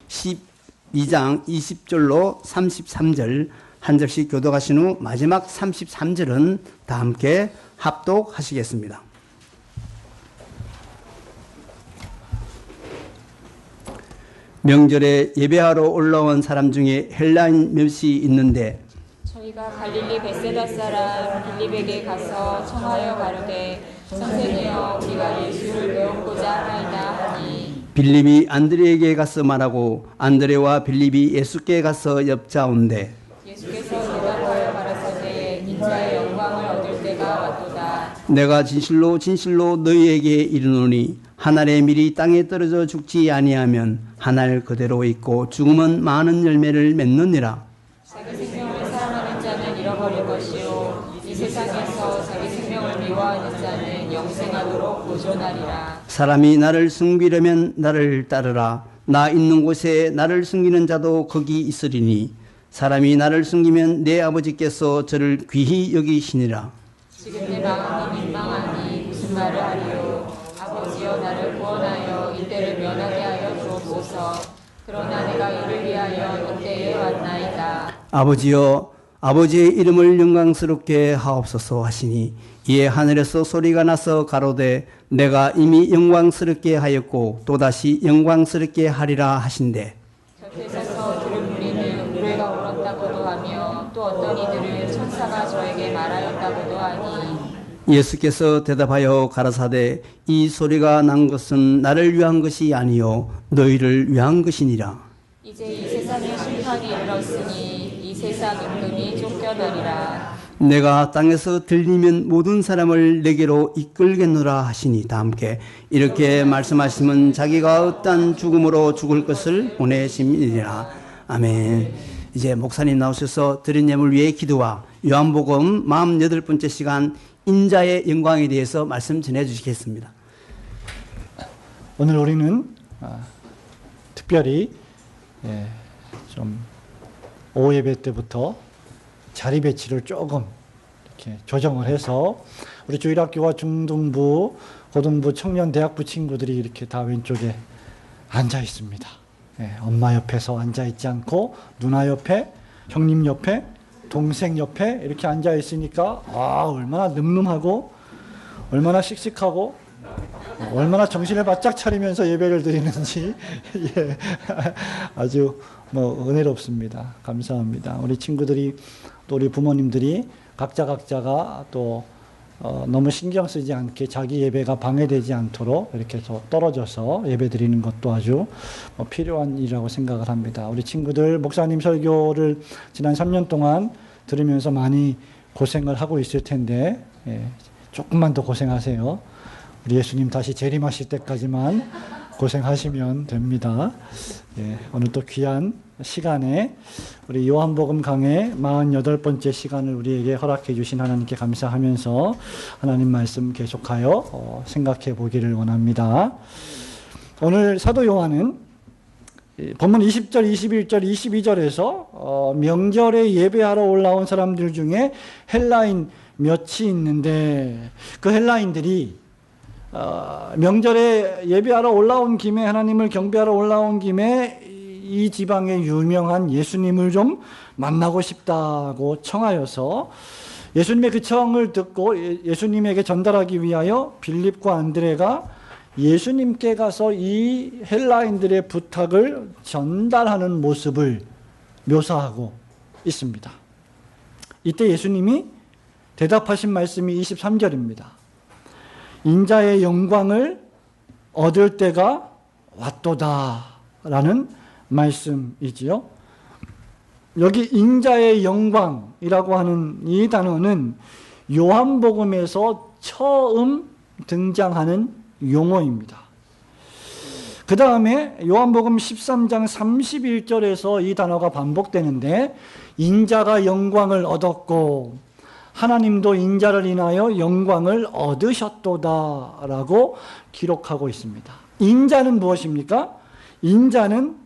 12장 20절로 33절 한 절씩 교독하신 후 마지막 33절은 다 함께 합독하시겠습니다. 명절에 예배하러 올라온 사람 중에 헬라인 몇이 있는데 저희가 갈릴리 벳세다 사람 빌립에게 가서 청하여 가로되 선생이여 우리가 예수를 배우고자 하나이다 하니 빌립이 안드레에게 가서 말하고 안드레와 빌립이 예수께 가서 엽자온대 예수께서 대답하여 가라사대 인자의 영광을 얻을 때가 왔도다. 내가 진실로 진실로 너희에게 이르노니 한 알의 밀이 땅에 떨어져 죽지 아니하면 한 알 그대로 있고 죽으면 많은 열매를 맺느니라. 자기 생명을 사랑하는 자는 잃어버릴 것이요 이 세상에서 자기 생명을 미워하는 자는 영생하도록 보존하리라. 사람이 나를 숨기려면 나를 따르라. 나 있는 곳에 나를 숨기는 자도 거기 있으리니 사람이 나를 숨기면 내 아버지께서 저를 귀히 여기시니라. 지금 내 마음이 민망하니 무슨 말을 하리요. 아버지여 나를 구원하여 이때를 면하게 하여 주옵소서. 그러나 내가 이를 위하여 이때에 왔나이다. 아버지여 아버지의 이름을 영광스럽게 하옵소서 하시니 이에 하늘에서 소리가 나서 가로되 내가 이미 영광스럽게 하였고 또다시 영광스럽게 하리라 하신대. 곁에 서서 들은 무리는 노래가 울었다고도 하며 또 어떤 이들은 천사가 저에게 말하였다고도 하니 예수께서 대답하여 가라사대 이 소리가 난 것은 나를 위한 것이 아니요 너희를 위한 것이니라. 이제 이 세상의 심판이 이르렀으니 이 세상 임금이 쫓겨나리라. 내가 땅에서 들리면 모든 사람을 내게로 이끌겠노라 하시니 다 함께 이렇게 말씀하시면 자기가 어떤 죽음으로 죽을 것을 보내심이니라. 아멘. 이제 목사님 나오셔서 드린 예물 위에 기도와 요한복음 48번째 시간 인자의 영광에 대해서 말씀 전해 주시겠습니다. 오늘 우리는 특별히 좀 오후 예배 때부터 자리 배치를 조금 이렇게 조정을 해서 우리 주일학교와 중등부, 고등부, 청년, 대학부 친구들이 이렇게 다 왼쪽에 앉아 있습니다. 엄마 옆에서 앉아 있지 않고 누나 옆에, 형님 옆에, 동생 옆에 이렇게 앉아 있으니까 얼마나 늠름하고 얼마나 씩씩하고 얼마나 정신을 바짝 차리면서 예배를 드리는지 예, 아주 은혜롭습니다. 감사합니다. 우리 친구들이 또 우리 부모님들이 각자가 또 너무 신경 쓰지 않게 자기 예배가 방해되지 않도록 이렇게 떨어져서 예배 드리는 것도 아주 필요한 일이라고 생각을 합니다. 우리 친구들 목사님 설교를 지난 3년 동안 들으면서 많이 고생을 하고 있을 텐데 조금만 더 고생하세요. 우리 예수님 다시 재림하실 때까지만 고생하시면 됩니다. 오늘 또 귀한 시간에 우리 요한복음 강의 48번째 시간을 우리에게 허락해 주신 하나님께 감사하면서 하나님 말씀 계속하여 생각해 보기를 원합니다. 오늘 사도 요한은 본문 20절, 21절, 22절에서 명절에 예배하러 올라온 사람들 중에 헬라인 몇이 있는데 그 헬라인들이 명절에 예배하러 올라온 김에 하나님을 경배하러 올라온 김에 이 지방의 유명한 예수님을 좀 만나고 싶다고 청하여서 예수님의 그 청을 듣고 예수님에게 전달하기 위하여 빌립과 안드레가 예수님께 가서 이 헬라인들의 부탁을 전달하는 모습을 묘사하고 있습니다. 이때 예수님이 대답하신 말씀이 23절입니다. 인자의 영광을 얻을 때가 왔도다 라는 말씀이지요. 여기 인자의 영광이라고 하는 이 단어는 요한복음에서 처음 등장하는 용어입니다. 그 다음에 요한복음 13장 31절에서 이 단어가 반복되는데 인자가 영광을 얻었고 하나님도 인자를 인하여 영광을 얻으셨도다 라고 기록하고 있습니다. 인자는 무엇입니까? 인자는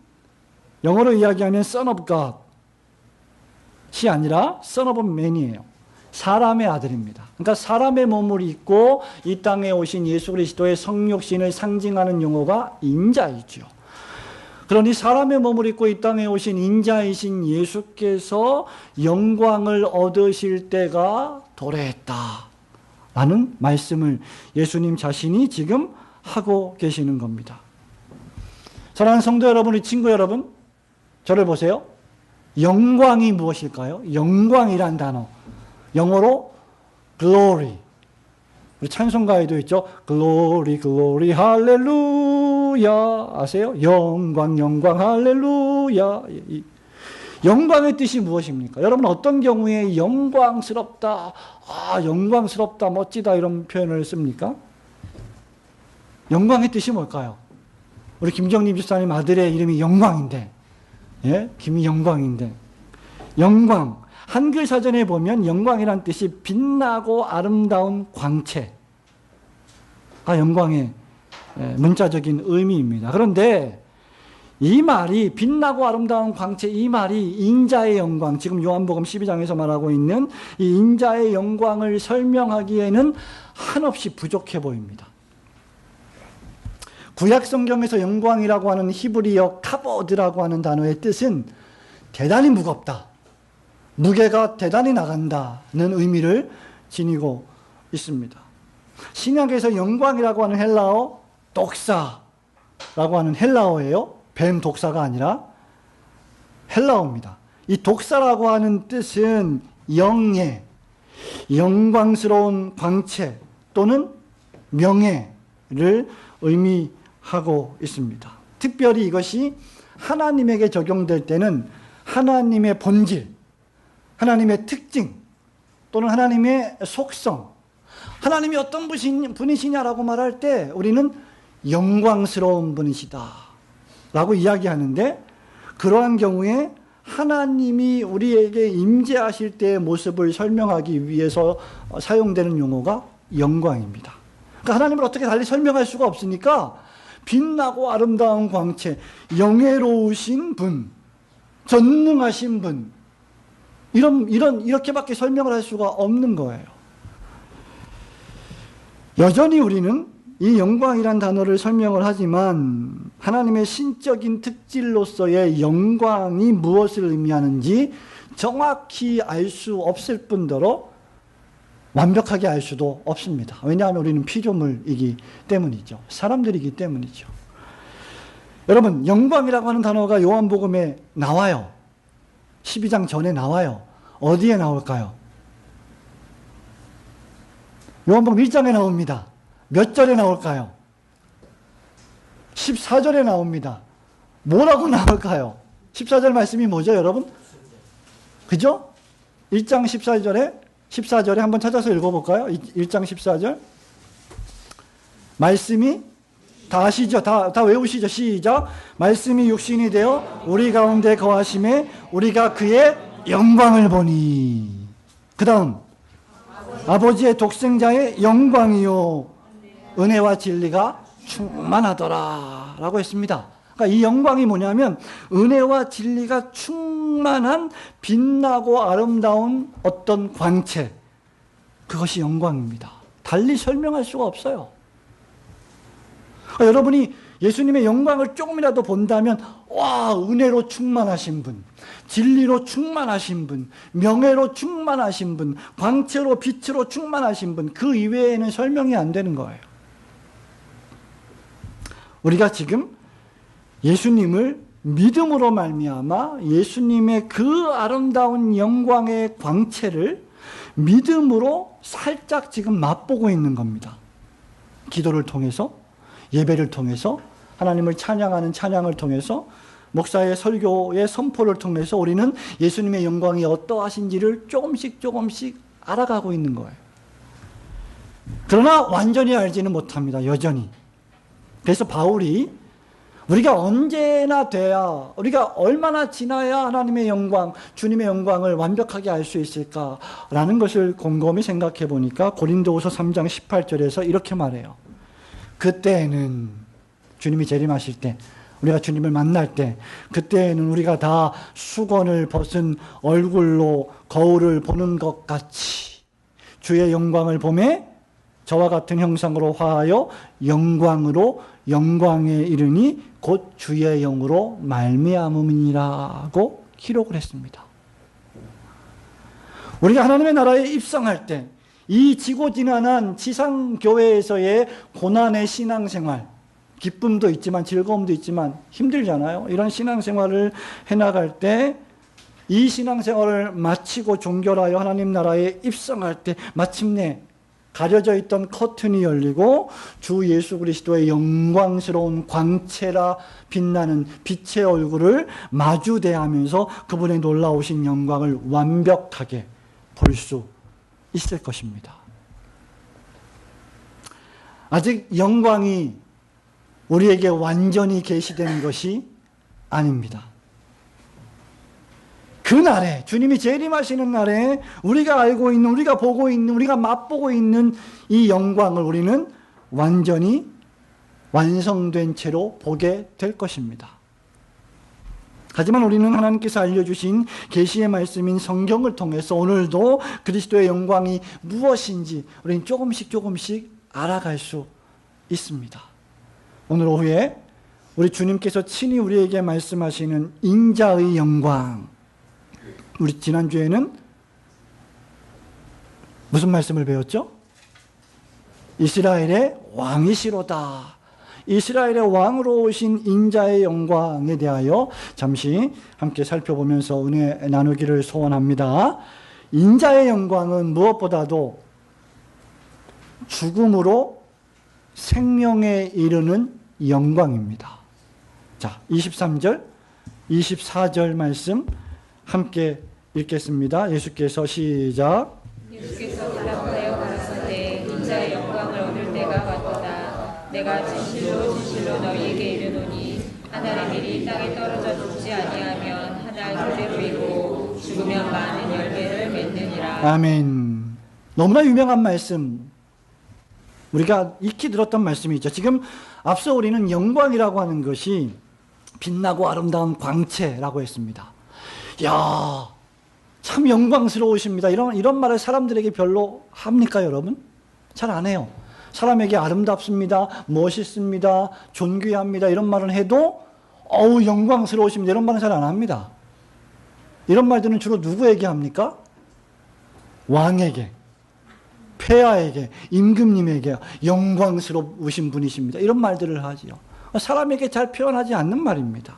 영어로 이야기하면 Son of God이 아니라 Son of Man이에요. 사람의 아들입니다. 그러니까 사람의 몸을 입고 이 땅에 오신 예수 그리스도의 성육신을 상징하는 용어가 인자이죠. 그러니 사람의 몸을 입고 이 땅에 오신 인자이신 예수께서 영광을 얻으실 때가 도래했다 라는 말씀을 예수님 자신이 지금 하고 계시는 겁니다. 사랑하는 성도 여러분, 우리 친구 여러분, 저를 보세요. 영광이 무엇일까요? 영광이란 단어, 영어로 glory. 우리 찬송가에도 있죠. glory, glory, 할렐루야. 아세요? 영광, 영광, 할렐루야. 영광의 뜻이 무엇입니까? 여러분 어떤 경우에 영광스럽다, 영광스럽다, 멋지다 이런 표현을 씁니까? 영광의 뜻이 뭘까요? 우리 김정림 집사님 아들의 이름이 영광인데, 예? 김이 영광인데, 영광. 한글 사전에 보면 영광이란 뜻이 빛나고 아름다운 광채. 영광의 문자적인 의미입니다. 그런데 이 말이 빛나고 아름다운 광채, 이 말이 인자의 영광, 지금 요한복음 12장에서 말하고 있는 이 인자의 영광을 설명하기에는 한없이 부족해 보입니다. 구약 성경에서 영광이라고 하는 히브리어 카보드라고 하는 단어의 뜻은 대단히 무겁다, 무게가 대단히 나간다는 의미를 지니고 있습니다. 신약에서 영광이라고 하는 헬라어 독사라고 하는 헬라어예요. 뱀 독사가 아니라 헬라어입니다. 이 독사라고 하는 뜻은 영예, 영광스러운 광채 또는 명예를 의미하고 있습니다. 특별히 이것이 하나님에게 적용될 때는 하나님의 본질, 하나님의 특징 또는 하나님의 속성, 하나님이 어떤 분이시냐라고 말할 때 우리는 영광스러운 분이시다 라고 이야기하는데, 그러한 경우에 하나님이 우리에게 임재하실 때의 모습을 설명하기 위해서 사용되는 용어가 영광입니다. 그러니까 하나님을 어떻게 달리 설명할 수가 없으니까 빛나고 아름다운 광채, 영예로우신 분, 전능하신 분, 이렇게밖에 설명을 할 수가 없는 거예요. 여전히 우리는 이 영광이란 단어를 설명을 하지만 하나님의 신적인 특질로서의 영광이 무엇을 의미하는지 정확히 알 수 없을 뿐더러 완벽하게 알 수도 없습니다. 왜냐하면 우리는 피조물이기 때문이죠. 사람들이기 때문이죠. 여러분, 영광이라고 하는 단어가 요한복음에 나와요. 12장 전에 나와요. 어디에 나올까요? 요한복음 1장에 나옵니다. 몇 절에 나올까요? 14절에 나옵니다. 뭐라고 나올까요? 14절 말씀이 뭐죠, 여러분? 그죠? 1장 14절에 한번 찾아서 읽어볼까요? 1장 14절. 말씀이 다 아시죠? 다 외우시죠? 시작. 말씀이 육신이 되어 우리 가운데 거하심에 우리가 그의 영광을 보니. 그 다음, 아버지의 독생자의 영광이요 은혜와 진리가 충만하더라 라고 했습니다. 그러니까 이 영광이 뭐냐면 은혜와 진리가 충만한 빛나고 아름다운 어떤 광채, 그것이 영광입니다. 달리 설명할 수가 없어요. 그러니까 여러분이 예수님의 영광을 조금이라도 본다면, 와, 은혜로 충만하신 분, 진리로 충만하신 분, 명예로 충만하신 분, 광채로 빛으로 충만하신 분, 그 이외에는 설명이 안 되는 거예요. 우리가 지금 예수님을 믿음으로 말미암아 예수님의 그 아름다운 영광의 광채를 믿음으로 살짝 지금 맛보고 있는 겁니다. 기도를 통해서, 예배를 통해서, 하나님을 찬양하는 찬양을 통해서, 목사의 설교의 선포를 통해서 우리는 예수님의 영광이 어떠하신지를 조금씩 알아가고 있는 거예요. 그러나 완전히 알지는 못합니다. 여전히. 그래서 바울이 우리가 언제나 돼야, 우리가 얼마나 지나야 하나님의 영광, 주님의 영광을 완벽하게 알 수 있을까라는 것을 곰곰이 생각해 보니까 고린도후서 3장 18절에서 이렇게 말해요. 그때에는, 주님이 재림하실 때, 우리가 주님을 만날 때, 그때에는 우리가 다 수건을 벗은 얼굴로 거울을 보는 것 같이 주의 영광을 보매 저와 같은 형상으로 화하여 영광으로 영광에 이르니 곧 주의 영으로 말미암음이라고 기록을 했습니다. 우리가 하나님의 나라에 입성할 때 이 지고지난한 지상교회에서의 고난의 신앙생활, 기쁨도 있지만 즐거움도 있지만 힘들잖아요. 이런 신앙생활을 해나갈 때 이 신앙생활을 마치고 종결하여 하나님 나라에 입성할 때 마침내 가려져 있던 커튼이 열리고 주 예수 그리스도의 영광스러운 광채라 빛나는 빛의 얼굴을 마주대하면서 그분의 놀라우신 영광을 완벽하게 볼 수 있을 것입니다. 아직 영광이 우리에게 완전히 계시된 것이 아닙니다. 그날에, 주님이 재림하시는 날에 우리가 알고 있는, 우리가 보고 있는, 우리가 맛보고 있는 이 영광을 우리는 완전히 완성된 채로 보게 될 것입니다. 하지만 우리는 하나님께서 알려주신 계시의 말씀인 성경을 통해서 오늘도 그리스도의 영광이 무엇인지 우리는 조금씩 알아갈 수 있습니다. 오늘 오후에 우리 주님께서 친히 우리에게 말씀하시는 인자의 영광, 우리 지난주에는 무슨 말씀을 배웠죠? 이스라엘의 왕이시로다. 이스라엘의 왕으로 오신 인자의 영광에 대하여 잠시 함께 살펴보면서 은혜 나누기를 소원합니다. 인자의 영광은 무엇보다도 죽음으로 생명에 이르는 영광입니다. 자, 23절, 24절 말씀 함께 읽겠습니다. 예수께서 시작. 예수께서 대답하여 가라사대 인자의 영광을 얻을 때가 왔도다. 내가 진실로 너희에게 이르노니 하나의 밀이 땅에 떨어져 죽지 아니하면 하나 그대로 이고 죽으면 많은 열매를 맺느니라. 아멘. 너무나 유명한 말씀, 우리가 익히 들었던 말씀이죠. 지금 앞서 우리는 영광이라고 하는 것이 빛나고 아름다운 광채라고 했습니다. 이야, 참 영광스러우십니다. 이런 말을 사람들에게 별로 합니까, 여러분? 잘 안 해요. 사람에게 아름답습니다, 멋있습니다, 존귀합니다 이런 말을 해도 어우 영광스러우십니다 이런 말은 잘 안 합니다. 이런 말들은 주로 누구에게 합니까? 왕에게, 폐하에게, 임금님에게 영광스러우신 분이십니다 이런 말들을 하지요. 사람에게 잘 표현하지 않는 말입니다.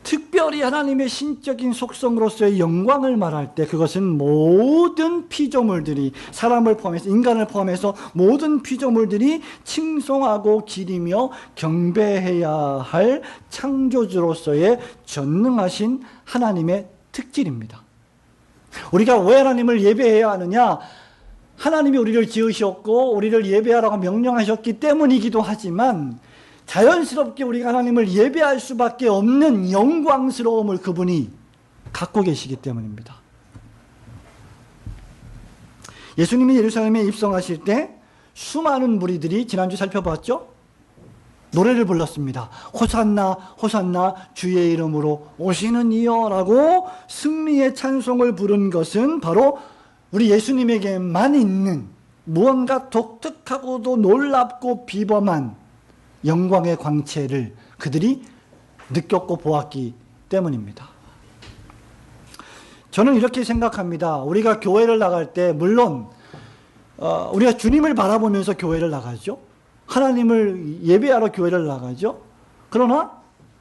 특별히 하나님의 신적인 속성으로서의 영광을 말할 때 그것은 모든 피조물들이, 사람을 포함해서, 인간을 포함해서 모든 피조물들이 칭송하고 기리며 경배해야 할 창조주로서의 전능하신 하나님의 특질입니다. 우리가 왜 하나님을 예배해야 하느냐? 하나님이 우리를 지으셨고 우리를 예배하라고 명령하셨기 때문이기도 하지만 자연스럽게 우리가 하나님을 예배할 수밖에 없는 영광스러움을 그분이 갖고 계시기 때문입니다. 예수님이 예루살렘에 입성하실 때 수많은 무리들이 지난주 살펴봤죠? 노래를 불렀습니다. 호산나 호산나 주의 이름으로 오시는 이여 라고 승리의 찬송을 부른 것은 바로 우리 예수님에게만 있는 무언가 독특하고도 놀랍고 비범한 영광의 광채를 그들이 느꼈고 보았기 때문입니다. 저는 이렇게 생각합니다. 우리가 교회를 나갈 때 물론 우리가 주님을 바라보면서 교회를 나가죠. 하나님을 예배하러 교회를 나가죠. 그러나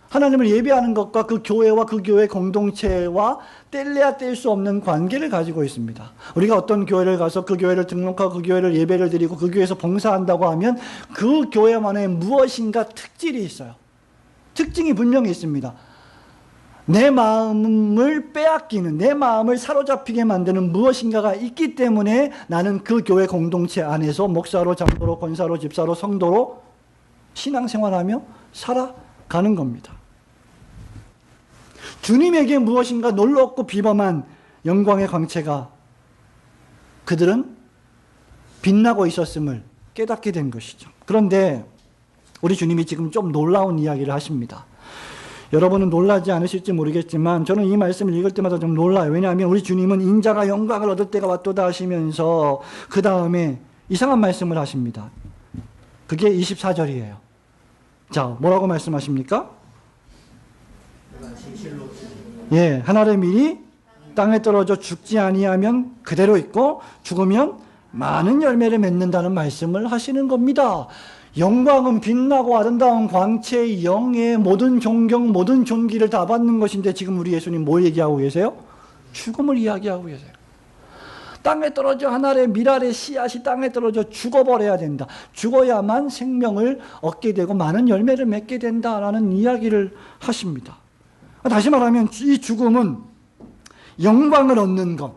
하나님을 예배하는 것과 그 교회와 그 교회 공동체와 뗄래야 뗄 수 없는 관계를 가지고 있습니다. 우리가 어떤 교회를 가서 그 교회를 등록하고 그 교회를 예배를 드리고 그 교회에서 봉사한다고 하면 그 교회만의 무엇인가 특질이 있어요. 특징이 분명히 있습니다. 내 마음을 빼앗기는, 내 마음을 사로잡히게 만드는 무엇인가가 있기 때문에 나는 그 교회 공동체 안에서 목사로, 장로로, 권사로, 집사로, 성도로 신앙생활하며 살아가는 겁니다. 주님에게 무엇인가 놀랍고 비범한 영광의 광채가 그들은 빛나고 있었음을 깨닫게 된 것이죠. 그런데 우리 주님이 지금 좀 놀라운 이야기를 하십니다. 여러분은 놀라지 않으실지 모르겠지만 저는 이 말씀을 읽을 때마다 좀 놀라요. 왜냐하면 우리 주님은 인자가 영광을 얻을 때가 왔도다 하시면서 그 다음에 이상한 말씀을 하십니다. 그게 24절이에요. 자, 뭐라고 말씀하십니까? 예, 하늘의 밀이 땅에 떨어져 죽지 아니하면 그대로 있고 죽으면 많은 열매를 맺는다는 말씀을 하시는 겁니다. 영광은 빛나고 아름다운 광채의 영의 모든 존경, 모든 존귀를 다 받는 것인데 지금 우리 예수님 뭘 얘기하고 계세요? 죽음을 이야기하고 계세요. 땅에 떨어져 하늘의 밀알의 씨앗이 땅에 떨어져 죽어버려야 된다. 죽어야만 생명을 얻게 되고 많은 열매를 맺게 된다라는 이야기를 하십니다. 다시 말하면 이 죽음은 영광을 얻는 것,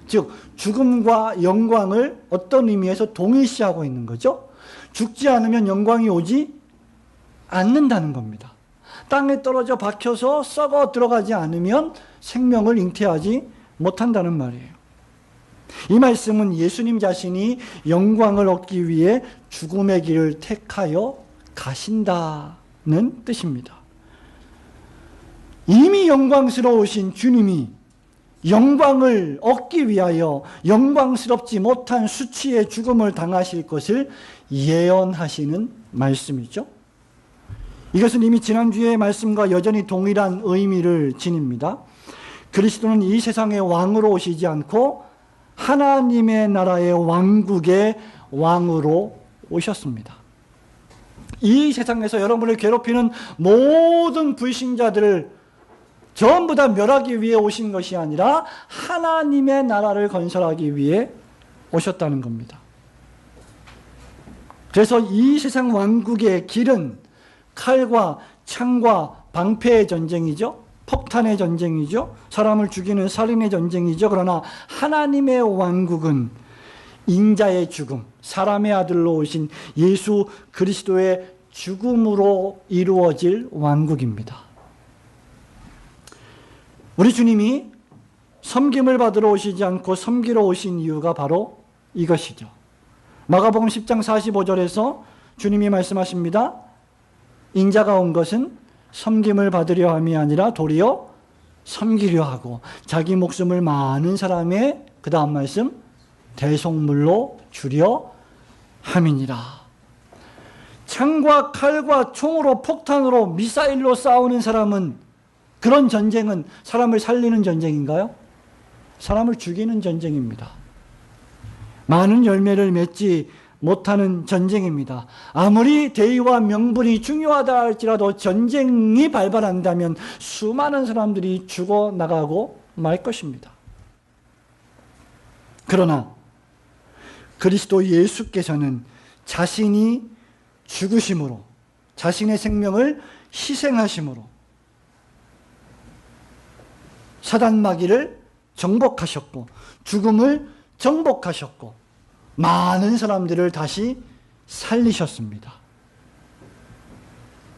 즉 죽음과 영광을 어떤 의미에서 동일시하고 있는 거죠. 죽지 않으면 영광이 오지 않는다는 겁니다. 땅에 떨어져 박혀서 썩어 들어가지 않으면 생명을 잉태하지 못한다는 말이에요. 이 말씀은 예수님 자신이 영광을 얻기 위해 죽음의 길을 택하여 가신다는 뜻입니다. 이미 영광스러우신 주님이 영광을 얻기 위하여 영광스럽지 못한 수치의 죽음을 당하실 것을 예언하시는 말씀이죠. 이것은 이미 지난주의 말씀과 여전히 동일한 의미를 지닙니다. 그리스도는 이 세상의 왕으로 오시지 않고 하나님의 나라의 왕국의 왕으로 오셨습니다. 이 세상에서 여러분을 괴롭히는 모든 불신자들을 전부 다 멸하기 위해 오신 것이 아니라 하나님의 나라를 건설하기 위해 오셨다는 겁니다. 그래서 이 세상 왕국의 길은 칼과 창과 방패의 전쟁이죠. 폭탄의 전쟁이죠. 사람을 죽이는 살인의 전쟁이죠. 그러나 하나님의 왕국은 인자의 죽음, 사람의 아들로 오신 예수 그리스도의 죽음으로 이루어질 왕국입니다. 우리 주님이 섬김을 받으러 오시지 않고 섬기러 오신 이유가 바로 이것이죠. 마가복음 10장 45절에서 주님이 말씀하십니다. 인자가 온 것은 섬김을 받으려 함이 아니라 도리어 섬기려 하고 자기 목숨을 많은 사람의 그 다음 말씀 대속물로 주려 함이니라. 창과 칼과 총으로 폭탄으로 미사일로 싸우는 사람은, 그런 전쟁은 사람을 살리는 전쟁인가요? 사람을 죽이는 전쟁입니다. 많은 열매를 맺지 못하는 전쟁입니다. 아무리 대의와 명분이 중요하다 할지라도 전쟁이 발발한다면 수많은 사람들이 죽어나가고 말 것입니다. 그러나 그리스도 예수께서는 자신이 죽으심으로, 자신의 생명을 희생하심으로 사단 마귀를 정복하셨고 죽음을 정복하셨고 많은 사람들을 다시 살리셨습니다.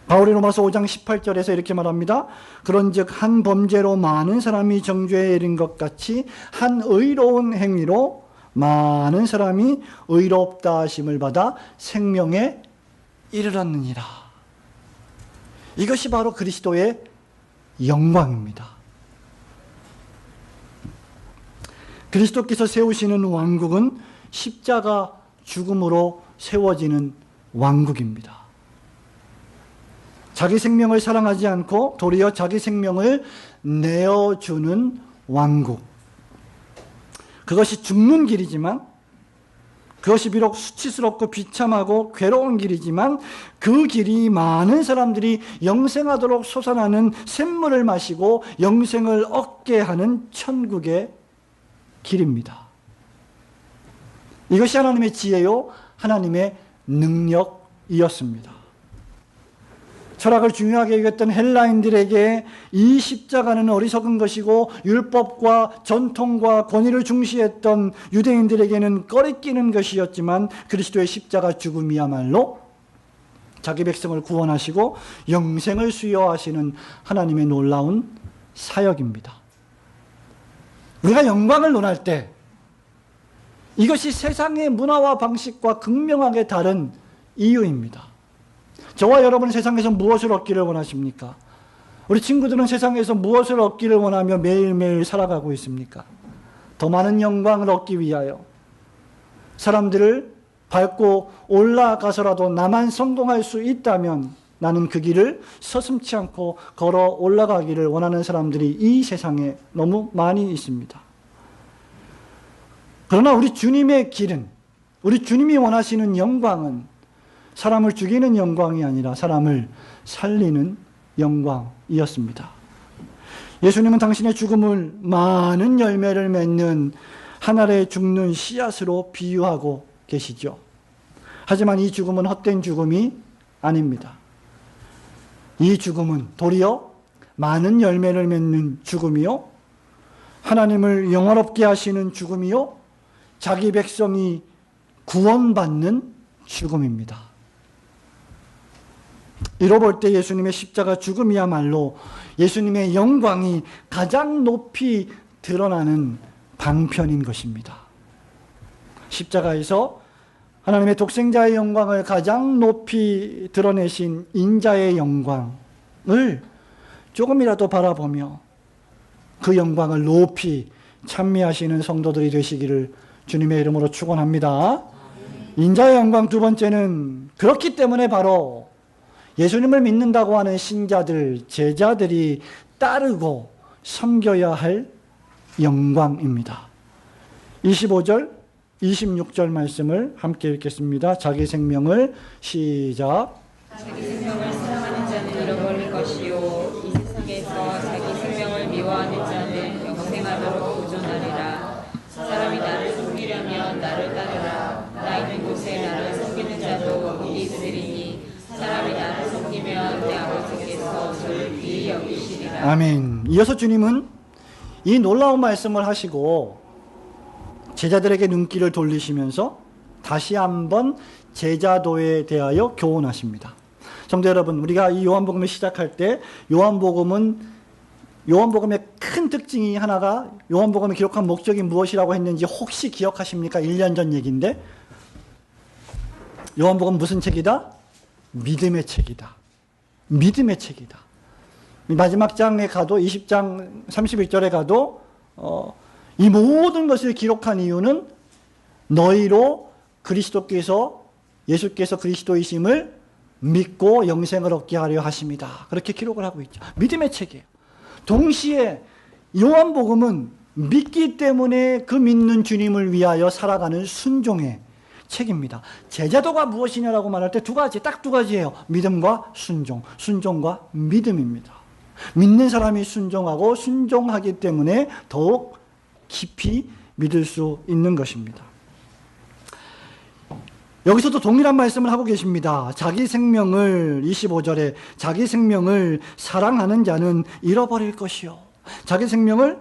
바울이 로마서 5장 18절에서 이렇게 말합니다. 그런즉 한 범죄로 많은 사람이 정죄에 이른 것 같이 한 의로운 행위로 많은 사람이 의롭다 하심을 받아 생명에 이르렀느니라. 이것이 바로 그리스도의 영광입니다. 그리스도께서 세우시는 왕국은 십자가 죽음으로 세워지는 왕국입니다. 자기 생명을 사랑하지 않고 도리어 자기 생명을 내어주는 왕국. 그것이 죽는 길이지만, 그것이 비록 수치스럽고 비참하고 괴로운 길이지만 그 길이 많은 사람들이 영생하도록 솟아나는 샘물을 마시고 영생을 얻게 하는 천국의 길입니다. 이것이 하나님의 지혜요, 하나님의 능력이었습니다. 철학을 중요하게 여겼던 헬라인들에게 이 십자가는 어리석은 것이고 율법과 전통과 권위를 중시했던 유대인들에게는 꺼리끼는 것이었지만 그리스도의 십자가 죽음이야말로 자기 백성을 구원하시고 영생을 수여하시는 하나님의 놀라운 사역입니다. 우리가 영광을 논할 때 이것이 세상의 문화와 방식과 극명하게 다른 이유입니다. 저와 여러분은 세상에서 무엇을 얻기를 원하십니까? 우리 친구들은 세상에서 무엇을 얻기를 원하며 매일매일 살아가고 있습니까? 더 많은 영광을 얻기 위하여 사람들을 밟고 올라가서라도 나만 성공할 수 있다면 나는 그 길을 서슴지 않고 걸어 올라가기를 원하는 사람들이 이 세상에 너무 많이 있습니다. 그러나 우리 주님의 길은, 우리 주님이 원하시는 영광은 사람을 죽이는 영광이 아니라 사람을 살리는 영광이었습니다. 예수님은 당신의 죽음을 많은 열매를 맺는 한 알의 죽는 씨앗으로 비유하고 계시죠. 하지만 이 죽음은 헛된 죽음이 아닙니다. 이 죽음은 도리어 많은 열매를 맺는 죽음이요, 하나님을 영원롭게 하시는 죽음이요, 자기 백성이 구원받는 죽음입니다. 이로 볼 때 예수님의 십자가 죽음이야말로 예수님의 영광이 가장 높이 드러나는 방편인 것입니다. 십자가에서 하나님의 독생자의 영광을 가장 높이 드러내신 인자의 영광을 조금이라도 바라보며 그 영광을 높이 찬미하시는 성도들이 되시기를 주님의 이름으로 축원합니다. 인자의 영광 두 번째는 그렇기 때문에 바로 예수님을 믿는다고 하는 신자들, 제자들이 따르고 섬겨야 할 영광입니다. 25절, 26절 말씀을 함께 읽겠습니다. 자기 생명을 시작. 자기 생명을 사랑하는 자는 잃어버릴 것이요 이 세상에서 자기 생명을 미워하는 자는 영생하도록 보존하리라. 사람이 나를 섬기려면 나를 따르라. 나 있는 곳에 나를 섬기는 자도 여기 있으리니 사람이 나를 섬기면 내 아버지께서 저를 귀히 여기시리라. 아멘. 이어서 주님은 이 놀라운 말씀을 하시고 제자들에게 눈길을 돌리시면서 다시 한번 제자도에 대하여 교훈하십니다. 성도 여러분, 우리가 이 요한복음을 시작할 때 요한복음의 큰 특징이 하나가, 요한복음을 기록한 목적이 무엇이라고 했는지 혹시 기억하십니까? 1년 전 얘기인데, 요한복음 무슨 책이다? 믿음의 책이다. 믿음의 책이다. 마지막 장에 가도, 20장 31절에 가도 이 모든 것을 기록한 이유는 너희로 예수께서 그리스도이심을 믿고 영생을 얻게 하려 하십니다. 그렇게 기록을 하고 있죠. 믿음의 책이에요. 동시에 요한복음은 믿기 때문에 그 믿는 주님을 위하여 살아가는 순종의 책입니다. 제자도가 무엇이냐라고 말할 때 딱 두 가지예요. 믿음과 순종, 순종과 믿음입니다. 믿는 사람이 순종하고 순종하기 때문에 더욱 깊이 믿을 수 있는 것입니다. 여기서도 동일한 말씀을 하고 계십니다. 자기 생명을, 25절에 자기 생명을 사랑하는 자는 잃어버릴 것이요 자기 생명을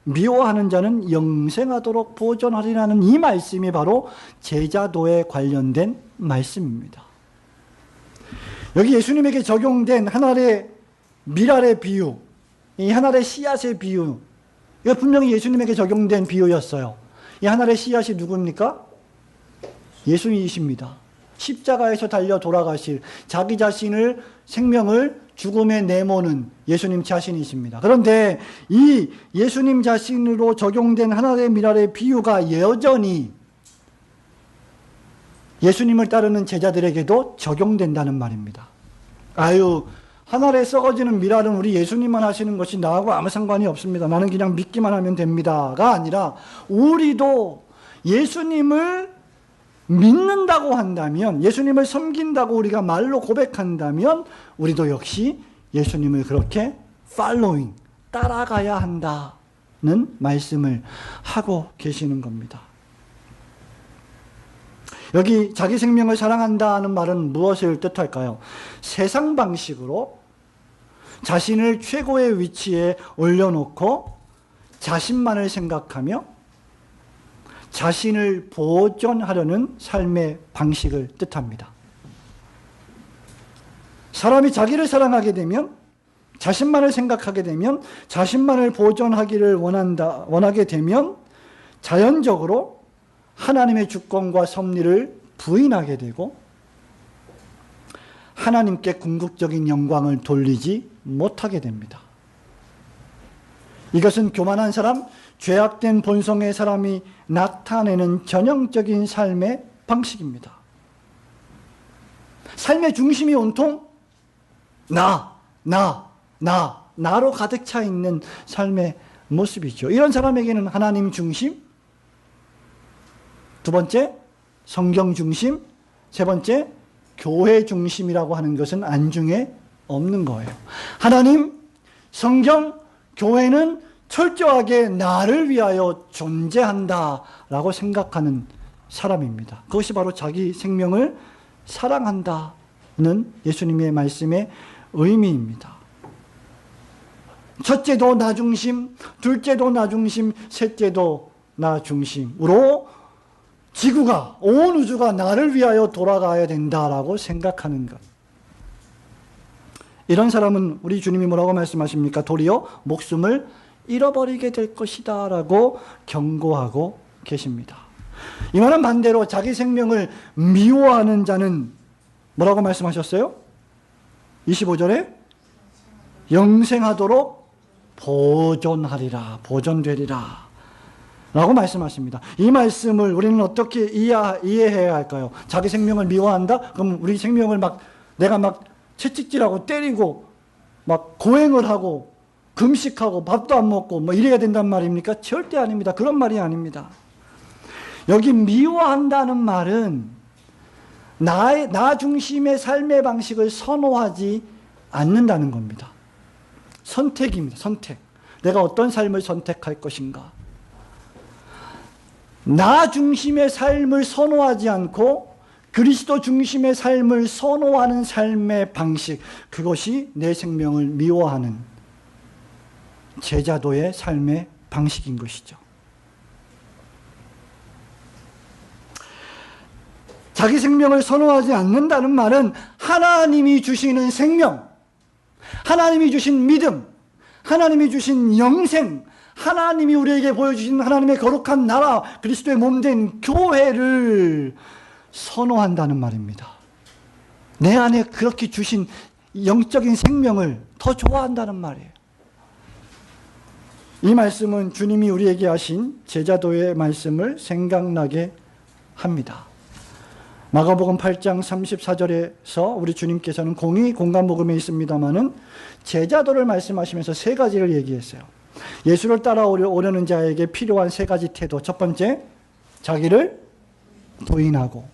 미워하는 자는 영생하도록 보존하리라는 이 말씀이 바로 제자도에 관련된 말씀입니다. 여기 예수님에게 적용된 하나의 밀알의 비유, 이 하나의 씨앗의 비유, 이거 분명히 예수님에게 적용된 비유였어요. 이 하나의 씨앗이 누굽니까? 예수님이십니다. 십자가에서 달려 돌아가실, 자기 자신을, 생명을 죽음에 내모는 예수님 자신이십니다. 그런데 이 예수님 자신으로 적용된 하나의 밀알의 비유가 여전히 예수님을 따르는 제자들에게도 적용된다는 말입니다. 하나에 썩어지는 밀알은 우리 예수님만 하시는 것이 나하고 아무 상관이 없습니다. 나는 그냥 믿기만 하면 됩니다가 아니라, 우리도 예수님을 믿는다고 한다면, 예수님을 섬긴다고 우리가 말로 고백한다면 우리도 역시 예수님을 그렇게 following, 따라가야 한다는 말씀을 하고 계시는 겁니다. 여기 자기 생명을 사랑한다는 말은 무엇을 뜻할까요? 세상 방식으로 자신을 최고의 위치에 올려놓고 자신만을 생각하며 자신을 보존하려는 삶의 방식을 뜻합니다. 사람이 자기를 사랑하게 되면, 자신만을 생각하게 되면, 자신만을 보존하기를 원하게 되면 자연적으로 하나님의 주권과 섭리를 부인하게 되고 하나님께 궁극적인 영광을 돌리지 못하게 됩니다. 이것은 교만한 사람, 죄악된 본성의 사람이 나타내는 전형적인 삶의 방식입니다. 삶의 중심이 온통 나로 가득 차 있는 삶의 모습이죠. 이런 사람에게는 하나님 중심, 두 번째 성경 중심, 세 번째 교회 중심이라고 하는 것은 안중에 없는 거예요. 하나님, 성경, 교회는 철저하게 나를 위하여 존재한다라고 생각하는 사람입니다. 그것이 바로 자기 생명을 사랑한다는 예수님의 말씀의 의미입니다. 첫째도 나 중심, 둘째도 나 중심, 셋째도 나 중심으로 지구가, 온 우주가 나를 위하여 돌아가야 된다라고 생각하는 것. 이런 사람은 우리 주님이 뭐라고 말씀하십니까? 도리어 목숨을 잃어버리게 될 것이다 라고 경고하고 계십니다. 이 말은 반대로 자기 생명을 미워하는 자는 뭐라고 말씀하셨어요? 25절에 영생하도록 보존하리라, 보존되리라 라고 말씀하십니다. 이 말씀을 우리는 어떻게 이해해야 할까요? 자기 생명을 미워한다? 그럼 우리 생명을 내가 채찍질하고 때리고 고행을 하고 금식하고 밥도 안 먹고 이래야 된단 말입니까? 절대 아닙니다. 그런 말이 아닙니다. 여기 미워한다는 말은 나 중심의 삶의 방식을 선호하지 않는다는 겁니다. 선택입니다. 선택. 내가 어떤 삶을 선택할 것인가. 나 중심의 삶을 선호하지 않고 그리스도 중심의 삶을 선호하는 삶의 방식, 그것이 내 생명을 미워하는 제자도의 삶의 방식인 것이죠. 자기 생명을 선호하지 않는다는 말은 하나님이 주시는 생명, 하나님이 주신 믿음, 하나님이 주신 영생, 하나님이 우리에게 보여주신 하나님의 거룩한 나라, 그리스도의 몸된 교회를 선호한다는 말입니다. 내 안에 그렇게 주신 영적인 생명을 더 좋아한다는 말이에요. 이 말씀은 주님이 우리에게 하신 제자도의 말씀을 생각나게 합니다. 마가복음 8장 34절에서 우리 주님께서는 공의 공간복음에 있습니다마는 제자도를 말씀하시면서 세 가지를 얘기했어요. 예수를 따라오려는 자에게 필요한 세 가지 태도. 첫 번째, 자기를 부인하고,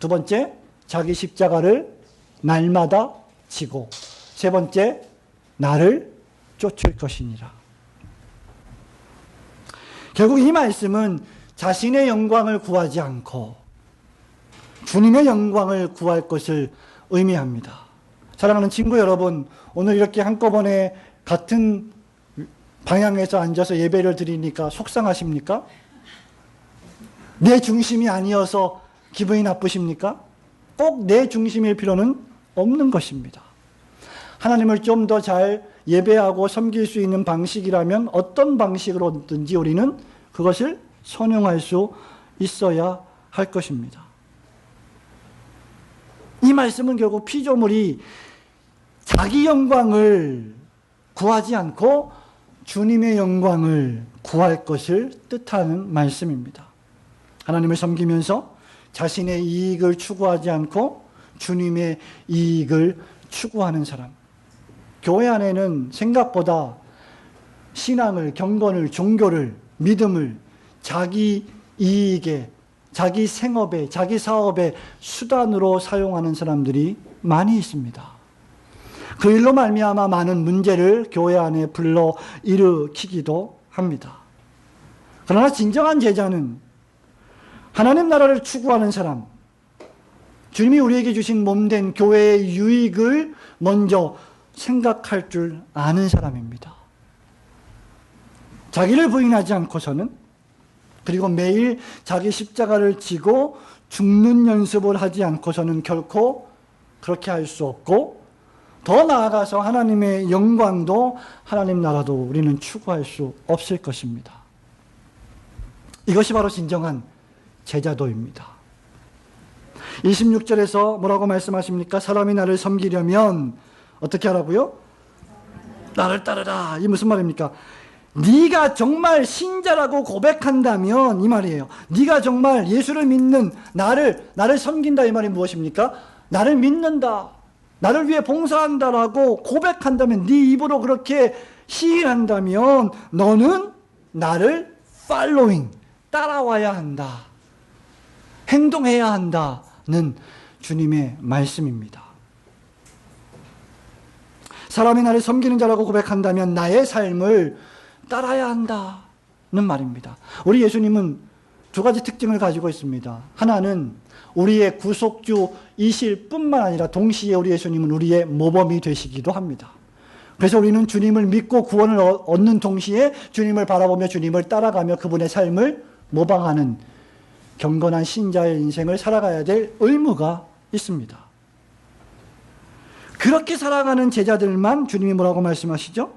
두 번째, 자기 십자가를 날마다 지고, 세 번째, 나를 쫓을 것이니라. 결국 이 말씀은 자신의 영광을 구하지 않고 주님의 영광을 구할 것을 의미합니다. 사랑하는 친구 여러분, 오늘 이렇게 한꺼번에 같은 방향에서 앉아서 예배를 드리니까 속상하십니까? 내 중심이 아니어서 기분이 나쁘십니까? 꼭 내 중심일 필요는 없는 것입니다. 하나님을 좀 더 잘 예배하고 섬길 수 있는 방식이라면 어떤 방식으로든지 우리는 그것을 선용할 수 있어야 할 것입니다. 이 말씀은 결국 피조물이 자기 영광을 구하지 않고 주님의 영광을 구할 것을 뜻하는 말씀입니다. 하나님을 섬기면서 자신의 이익을 추구하지 않고 주님의 이익을 추구하는 사람. 교회 안에는 생각보다 신앙을, 경건을, 종교를, 믿음을 자기 이익에, 자기 생업에, 자기 사업의 수단으로 사용하는 사람들이 많이 있습니다. 그 일로 말미암아 많은 문제를 교회 안에 불러 일으키기도 합니다. 그러나 진정한 제자는 하나님 나라를 추구하는 사람, 주님이 우리에게 주신 몸된 교회의 유익을 먼저 생각할 줄 아는 사람입니다. 자기를 부인하지 않고서는, 그리고 매일 자기 십자가를 지고 죽는 연습을 하지 않고서는 결코 그렇게 할 수 없고, 더 나아가서 하나님의 영광도 하나님 나라도 우리는 추구할 수 없을 것입니다. 이것이 바로 진정한 제자도입니다. 26절에서 뭐라고 말씀하십니까? 사람이 나를 섬기려면 어떻게 하라고요? 나를 따르라. 이 무슨 말입니까? 네가 정말 신자라고 고백한다면 이 말이에요. 네가 정말 예수를 믿는 나를 섬긴다 이 말이 무엇입니까? 나를 믿는다. 나를 위해 봉사한다라고 고백한다면, 네 입으로 그렇게 시인한다면 너는 나를 following, 따라와야 한다, 행동해야 한다는 주님의 말씀입니다. 사람이 나를 섬기는 자라고 고백한다면 나의 삶을 따라야 한다는 말입니다. 우리 예수님은 두 가지 특징을 가지고 있습니다. 하나는 우리의 구속주이실 뿐만 아니라 동시에 우리 예수님은 우리의 모범이 되시기도 합니다. 그래서 우리는 주님을 믿고 구원을 얻는 동시에 주님을 바라보며 주님을 따라가며 그분의 삶을 모방하는 경건한 신자의 인생을 살아가야 될 의무가 있습니다. 그렇게 살아가는 제자들만 주님이 뭐라고 말씀하시죠?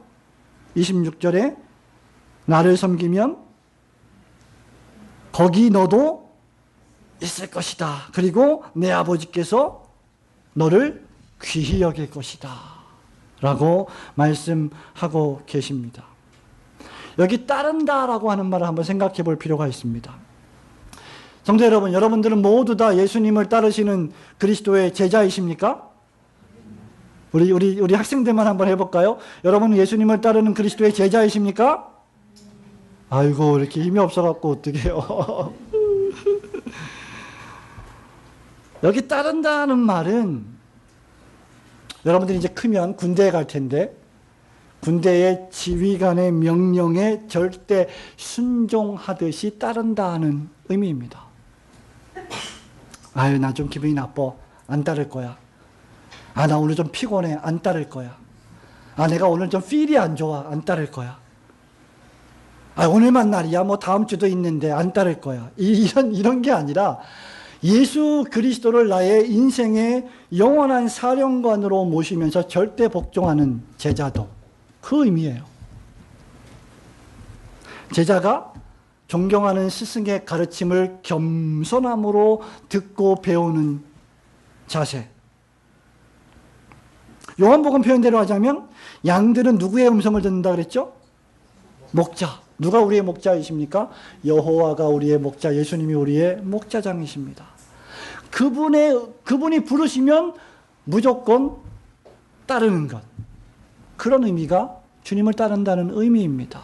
26절에 나를 섬기면 거기 너도 있을 것이다. 그리고 내 아버지께서 너를 귀히 여길 것이다. 라고 말씀하고 계십니다. 여기 따른다라고 하는 말을 한번 생각해 볼 필요가 있습니다. 성도 여러분, 여러분들은 모두 다 예수님을 따르시는 그리스도의 제자이십니까? 우리 학생들만 한번 해볼까요? 여러분은 예수님을 따르는 그리스도의 제자이십니까? 아이고, 이렇게 힘이 없어갖고 어떡해요. 여기 따른다는 말은, 여러분들이 이제 크면 군대에 갈 텐데, 군대의 지휘관의 명령에 절대 순종하듯이 따른다는 의미입니다. 아유, 나 좀 기분이 나빠. 안 따를 거야. 아, 나 오늘 좀 피곤해. 안 따를 거야. 아, 내가 오늘 좀 필이 안 좋아. 안 따를 거야. 아, 오늘만 날이야. 뭐 다음 주도 있는데 안 따를 거야. 이런 게 아니라 예수 그리스도를 나의 인생의 영원한 사령관으로 모시면서 절대 복종하는 제자도 그 의미예요. 제자가 존경하는 스승의 가르침을 겸손함으로 듣고 배우는 자세. 요한복음 표현대로 하자면 양들은 누구의 음성을 듣는다 그랬죠? 목자. 누가 우리의 목자이십니까? 여호와가 우리의 목자, 예수님이 우리의 목자장이십니다. 그분이 부르시면 무조건 따르는 것. 그런 의미가 주님을 따른다는 의미입니다.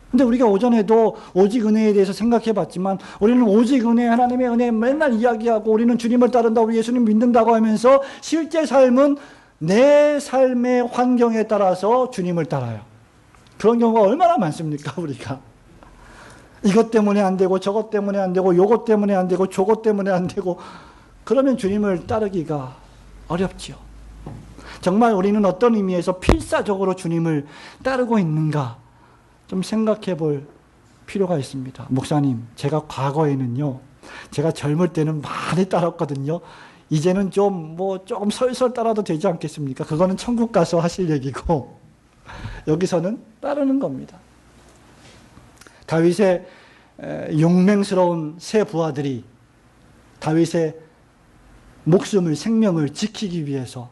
근데 우리가 오전에도 오직 은혜에 대해서 생각해 봤지만, 우리는 오직 은혜, 하나님의 은혜 맨날 이야기하고, 우리는 주님을 따른다, 우리 예수님 믿는다고 하면서 실제 삶은 내 삶의 환경에 따라서 주님을 따라요. 그런 경우가 얼마나 많습니까, 우리가? 이것 때문에 안 되고, 저것 때문에 안 되고, 요것 때문에 안 되고, 저것 때문에 안 되고, 그러면 주님을 따르기가 어렵지요. 정말 우리는 어떤 의미에서 필사적으로 주님을 따르고 있는가 좀 생각해 볼 필요가 있습니다. 목사님, 제가 과거에는요, 제가 젊을 때는 많이 따랐거든요. 이제는 조금 설설 따라도 되지 않겠습니까? 그거는 천국 가서 하실 얘기고, 여기서는 따르는 겁니다. 다윗의 용맹스러운 세 부하들이 다윗의 목숨을, 생명을 지키기 위해서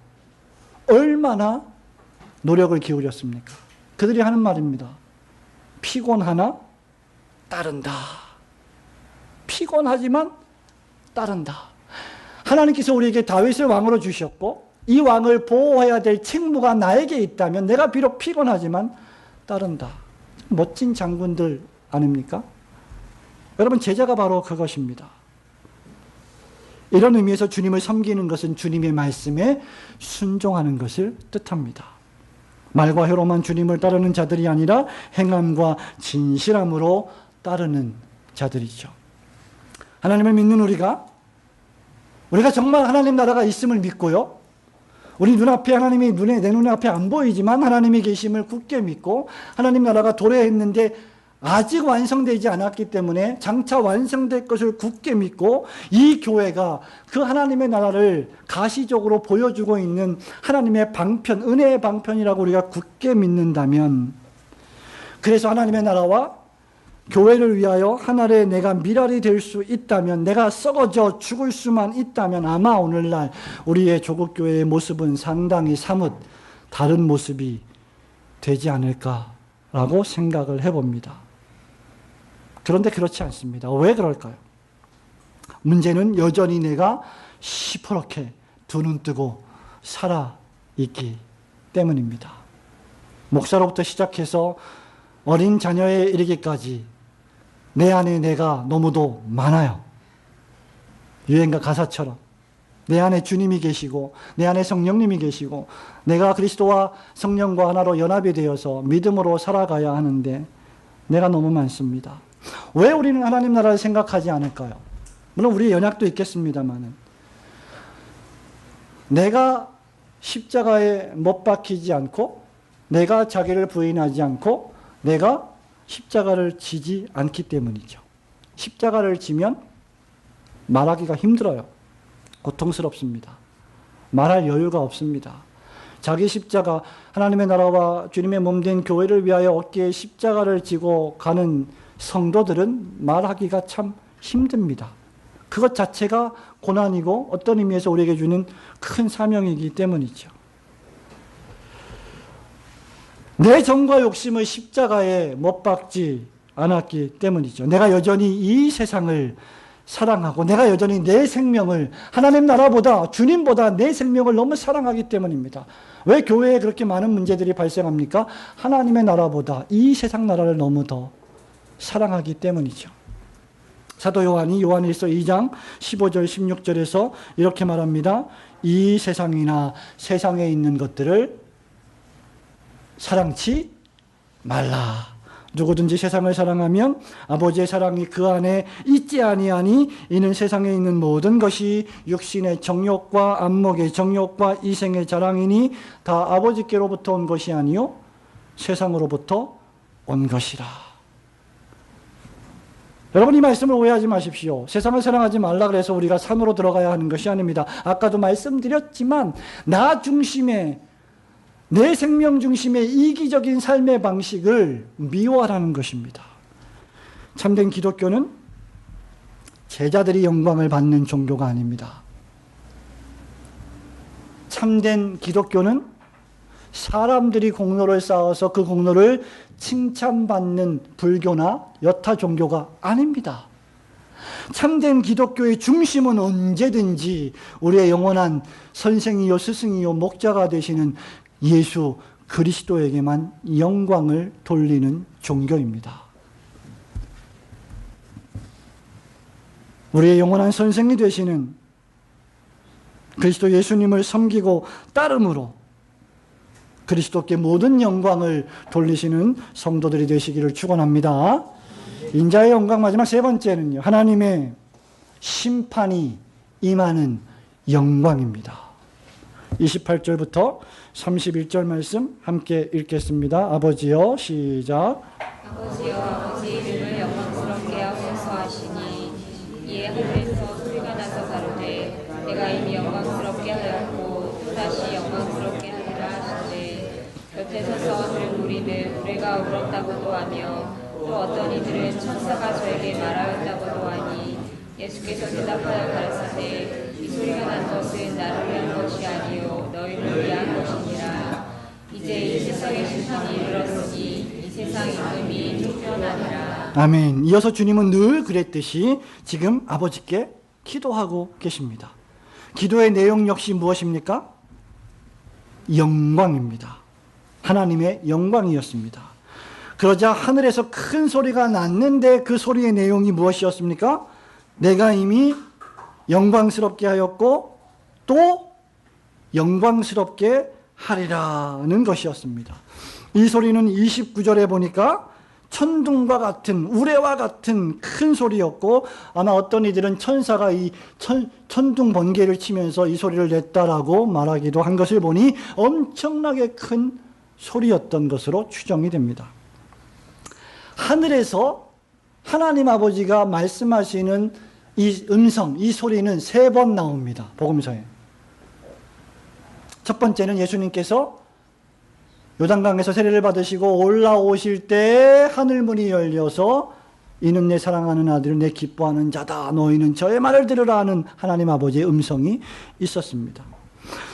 얼마나 노력을 기울였습니까? 그들이 하는 말입니다. 피곤하나 따른다. 피곤하지만 따른다. 하나님께서 우리에게 다윗을 왕으로 주셨고, 이 왕을 보호해야 될 책무가 나에게 있다면 내가 비록 피곤하지만 따른다. 멋진 장군들 아닙니까? 여러분, 제자가 바로 그것입니다. 이런 의미에서 주님을 섬기는 것은 주님의 말씀에 순종하는 것을 뜻합니다. 말과 혀로만 주님을 따르는 자들이 아니라 행함과 진실함으로 따르는 자들이죠. 하나님을 믿는 우리가 정말 하나님 나라가 있음을 믿고요, 우리 눈앞에 하나님이 내 눈앞에 안 보이지만 하나님이 계심을 굳게 믿고, 하나님 나라가 도래했는데 아직 완성되지 않았기 때문에 장차 완성될 것을 굳게 믿고, 이 교회가 그 하나님의 나라를 가시적으로 보여주고 있는 하나님의 방편, 은혜의 방편이라고 우리가 굳게 믿는다면, 그래서 하나님의 나라와 교회를 위하여 하늘에 내가 미랄이 될 수 있다면, 내가 썩어져 죽을 수만 있다면 아마 오늘날 우리의 조국교회의 모습은 상당히 사뭇 다른 모습이 되지 않을까라고 생각을 해봅니다. 그런데 그렇지 않습니다. 왜 그럴까요? 문제는 여전히 내가 시퍼렇게 두 눈 뜨고 살아있기 때문입니다. 목사로부터 시작해서 어린 자녀에 이르기까지 내 안에 내가 너무도 많아요. 유행가 가사처럼 내 안에 주님이 계시고 내 안에 성령님이 계시고 내가 그리스도와 성령과 하나로 연합이 되어서 믿음으로 살아가야 하는데 내가 너무 많습니다. 왜 우리는 하나님 나라를 생각하지 않을까요? 물론 우리의 연약도 있겠습니다만 내가 십자가에 못 박히지 않고 내가 자기를 부인하지 않고 내가 십자가를 지지 않기 때문이죠. 십자가를 지면 말하기가 힘들어요. 고통스럽습니다. 말할 여유가 없습니다. 자기 십자가, 하나님의 나라와 주님의 몸된 교회를 위하여 어깨에 십자가를 지고 가는 성도들은 말하기가 참 힘듭니다. 그것 자체가 고난이고 어떤 의미에서 우리에게 주는 큰 사명이기 때문이죠. 내 정과 욕심을 십자가에 못 박지 않았기 때문이죠. 내가 여전히 이 세상을 사랑하고 내가 여전히 내 생명을 하나님 나라보다 주님보다 내 생명을 너무 사랑하기 때문입니다. 왜 교회에 그렇게 많은 문제들이 발생합니까? 하나님의 나라보다 이 세상 나라를 너무 더 사랑하기 때문이죠. 사도 요한이 요한일서 2장 15절 16절에서 이렇게 말합니다. 이 세상이나 세상에 있는 것들을 사랑치 말라. 누구든지 세상을 사랑하면 아버지의 사랑이 그 안에 있지 아니하니 이는 세상에 있는 모든 것이 육신의 정욕과 안목의 정욕과 이생의 자랑이니 다 아버지께로부터 온 것이 아니요 세상으로부터 온 것이라. 여러분 이 말씀을 오해하지 마십시오. 세상을 사랑하지 말라 그래서 우리가 산으로 들어가야 하는 것이 아닙니다. 아까도 말씀드렸지만 나 중심의 내 생명 중심의 이기적인 삶의 방식을 미워하라는 것입니다. 참된 기독교는 제자들이 영광을 받는 종교가 아닙니다. 참된 기독교는 사람들이 공로를 쌓아서 그 공로를 칭찬받는 불교나 여타 종교가 아닙니다. 참된 기독교의 중심은 언제든지 우리의 영원한 선생이요 스승이요 목자가 되시는 예수 그리스도에게만 영광을 돌리는 종교입니다. 우리의 영원한 선생이 되시는 그리스도 예수님을 섬기고 따름으로 그리스도께 모든 영광을 돌리시는 성도들이 되시기를 축원합니다. 인자의 영광 마지막 세 번째는요. 하나님의 심판이 임하는 영광입니다. 28절부터 31절 말씀 함께 읽겠습니다. 아버지여 시작. 아버지여 아버지 이름을 영광스럽게 하소서 하시니 이에 하늘에서 소리가 나서 가로되 내가 이미 영광스럽게 하였고 또다시 영광스럽게 하리라 하시되 곁에 서서 들은 무리는 우리가 울었다고도 하며 또 어떤 이들은 천사가 저에게 말하였다고도 하니 예수께서 대답하여 가라사대 이 소리가 난 것은 나를 위한 것이 아니요 너희를 위한 것이니라. 이제 이 세상의 심판이 이르렀으니 이 세상 임금이 쫓겨나니라. 아멘. 이어서 주님은 늘 그랬듯이 지금 아버지께 기도하고 계십니다. 기도의 내용 역시 무엇입니까? 영광입니다. 하나님의 영광이었습니다. 그러자 하늘에서 큰 소리가 났는데 그 소리의 내용이 무엇이었습니까? 내가 이미 영광스럽게 하였고 또 영광스럽게 하리라는 것이었습니다. 이 소리는 29절에 보니까 천둥과 같은 우레와 같은 큰 소리였고 아마 어떤 이들은 천사가 이 천둥 번개를 치면서 이 소리를 냈다라고 말하기도 한 것을 보니 엄청나게 큰 소리였던 것으로 추정이 됩니다. 하늘에서 하나님 아버지가 말씀하시는 이 음성, 이 소리는 3번 나옵니다. 복음서에. 첫 번째는 예수님께서 요단강에서 세례를 받으시고 올라오실 때 하늘문이 열려서 이는 내 사랑하는 아들 내 기뻐하는 자다 너희는 저의 말을 들으라 하는 하나님 아버지의 음성이 있었습니다.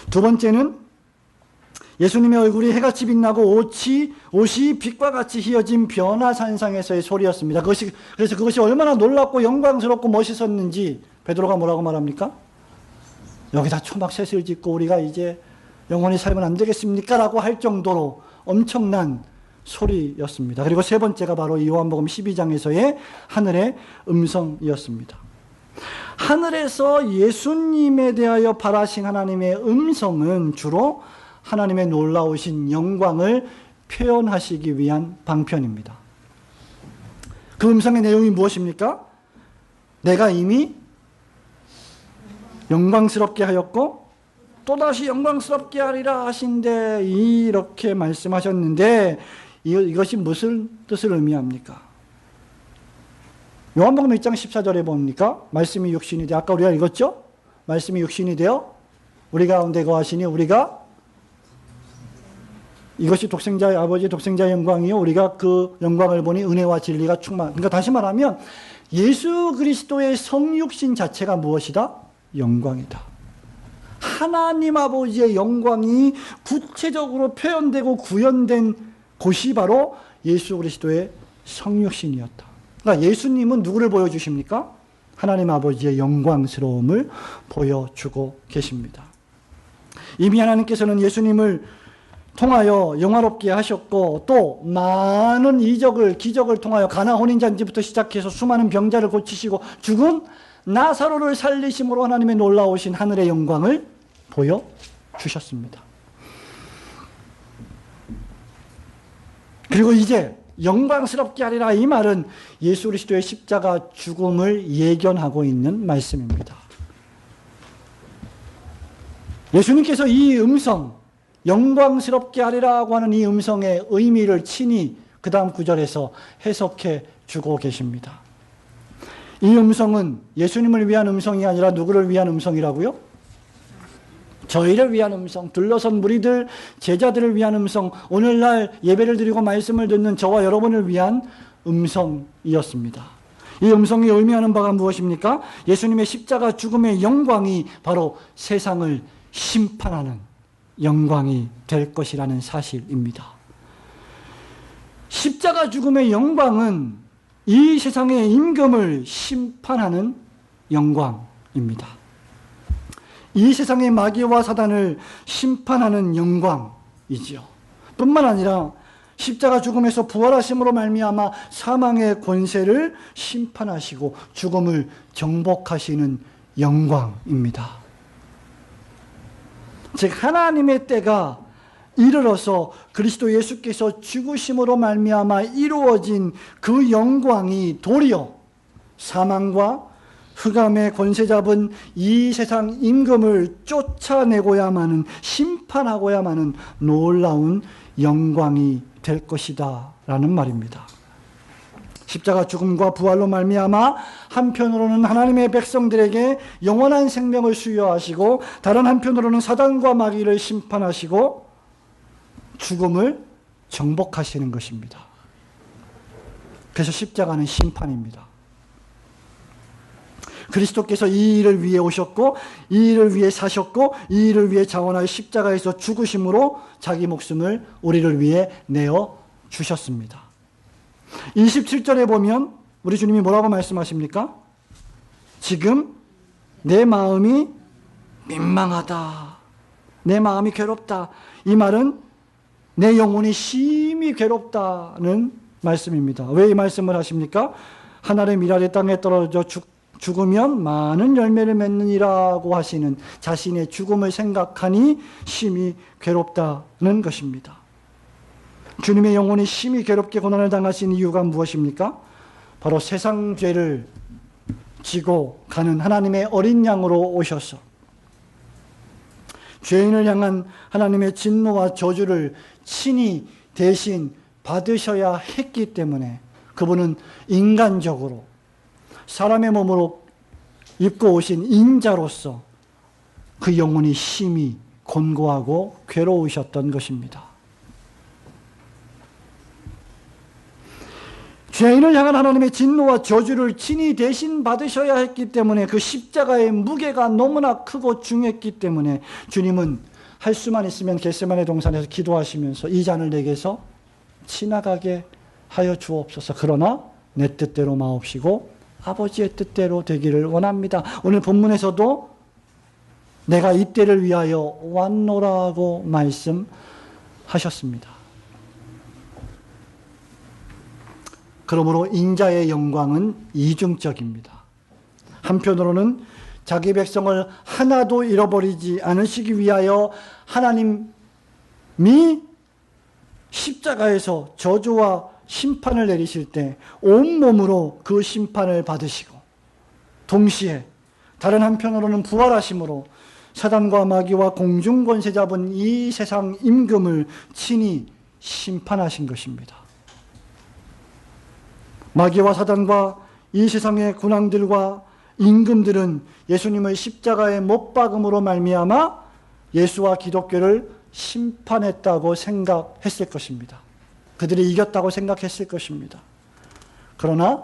두 번째는 예수님의 얼굴이 해같이 빛나고 옷이 빛과 같이 휘어진 변화산상에서의 소리였습니다. 그래서 그것이 얼마나 놀랍고 영광스럽고 멋있었는지 베드로가 뭐라고 말합니까? 여기다 초막셋을 짓고 우리가 이제 영원히 살면 안 되겠습니까? 라고 할 정도로 엄청난 소리였습니다. 그리고 세 번째가 바로 이 요한복음 12장에서의 하늘의 음성이었습니다. 하늘에서 예수님에 대하여 발하신 하나님의 음성은 주로 하나님의 놀라우신 영광을 표현하시기 위한 방편입니다. 그 음성의 내용이 무엇입니까? 내가 이미 영광스럽게 하였고 또다시 영광스럽게 하리라 하신데 이렇게 말씀하셨는데 이것이 무슨 뜻을 의미합니까? 요한복음 1장 14절에 봅니까? 말씀이 육신이 되어, 아까 우리가 읽었죠? 말씀이 육신이 되어 우리 가운데 거하시니 우리가 이것이 독생자의 아버지 독생자의 영광이요 우리가 그 영광을 보니 은혜와 진리가 그러니까 다시 말하면 예수 그리스도의 성육신 자체가 무엇이다? 영광이다. 하나님 아버지의 영광이 구체적으로 표현되고 구현된 곳이 바로 예수 그리스도의 성육신이었다. 그러니까 예수님은 누구를 보여주십니까? 하나님 아버지의 영광스러움을 보여주고 계십니다. 이미 하나님께서는 예수님을 통하여 영화롭게 하셨고 또 많은 기적을 통하여 가나 혼인잔치부터 시작해서 수많은 병자를 고치시고 죽은 나사로를 살리심으로 하나님의 놀라우신 하늘의 영광을 보여주셨습니다. 그리고 이제 영광스럽게 하리라 이 말은 예수 그리스도의 십자가 죽음을 예견하고 있는 말씀입니다. 예수님께서 이 음성 영광스럽게 하리라고 하는 이 음성의 의미를 친히 그 다음 구절에서 해석해 주고 계십니다. 이 음성은 예수님을 위한 음성이 아니라 누구를 위한 음성이라고요? 저희를 위한 음성, 둘러선 무리들, 제자들을 위한 음성, 오늘날 예배를 드리고 말씀을 듣는 저와 여러분을 위한 음성이었습니다. 이 음성이 의미하는 바가 무엇입니까? 예수님의 십자가 죽음의 영광이 바로 세상을 심판하는 영광이 될 것이라는 사실입니다. 십자가 죽음의 영광은 이 세상의 임금을 심판하는 영광입니다. 이 세상의 마귀와 사단을 심판하는 영광이지요. 뿐만 아니라 십자가 죽음에서 부활하심으로 말미암아 사망의 권세를 심판하시고 죽음을 정복하시는 영광입니다. 즉 하나님의 때가 이르러서 그리스도 예수께서 죽으심으로 말미암아 이루어진 그 영광이 도리어 사망과 흑암의 권세 잡은 이 세상 임금을 쫓아내고야만은 심판하고야만은 놀라운 영광이 될 것이다 라는 말입니다. 십자가 죽음과 부활로 말미암아 한편으로는 하나님의 백성들에게 영원한 생명을 수여하시고 다른 한편으로는 사단과 마귀를 심판하시고 죽음을 정복하시는 것입니다. 그래서 십자가는 심판입니다. 그리스도께서 이 일을 위해 오셨고 이 일을 위해 사셨고 이 일을 위해 자원하여 십자가에서 죽으심으로 자기 목숨을 우리를 위해 내어 주셨습니다. 27절에 보면 우리 주님이 뭐라고 말씀하십니까? 지금 내 마음이 민망하다. 내 마음이 괴롭다. 이 말은 내 영혼이 심히 괴롭다는 말씀입니다. 왜 이 말씀을 하십니까? 하늘의 미랄이 땅에 떨어져 죽으면 많은 열매를 맺느니라고 하시는 자신의 죽음을 생각하니 심히 괴롭다는 것입니다. 주님의 영혼이 심히 괴롭게 고난을 당하신 이유가 무엇입니까? 바로 세상 죄를 지고 가는 하나님의 어린 양으로 오셔서 죄인을 향한 하나님의 진노와 저주를 친히 대신 받으셔야 했기 때문에 그분은 인간적으로 사람의 몸으로 입고 오신 인자로서 그 영혼이 심히 곤고하고 괴로우셨던 것입니다. 죄인을 향한 하나님의 진노와 저주를 친히 대신 받으셔야 했기 때문에 그 십자가의 무게가 너무나 크고 중했기 때문에 주님은 할 수만 있으면 겟세마네 동산에서 기도하시면서 이 잔을 내게서 지나가게 하여 주옵소서. 그러나 내 뜻대로 마옵시고 아버지의 뜻대로 되기를 원합니다. 오늘 본문에서도 내가 이때를 위하여 왔노라고 말씀하셨습니다. 그러므로 인자의 영광은 이중적입니다. 한편으로는 자기 백성을 하나도 잃어버리지 않으시기 위하여 하나님이 십자가에서 저주와 심판을 내리실 때 온몸으로 그 심판을 받으시고, 동시에 다른 한편으로는 부활하심으로 사단과 마귀와 공중권세 잡은 이 세상 임금을 친히 심판하신 것입니다. 마귀와 사단과 이 세상의 군왕들과 임금들은 예수님의 십자가에 못 박음으로 말미암아 예수와 기독교를 심판했다고 생각했을 것입니다. 그들이 이겼다고 생각했을 것입니다. 그러나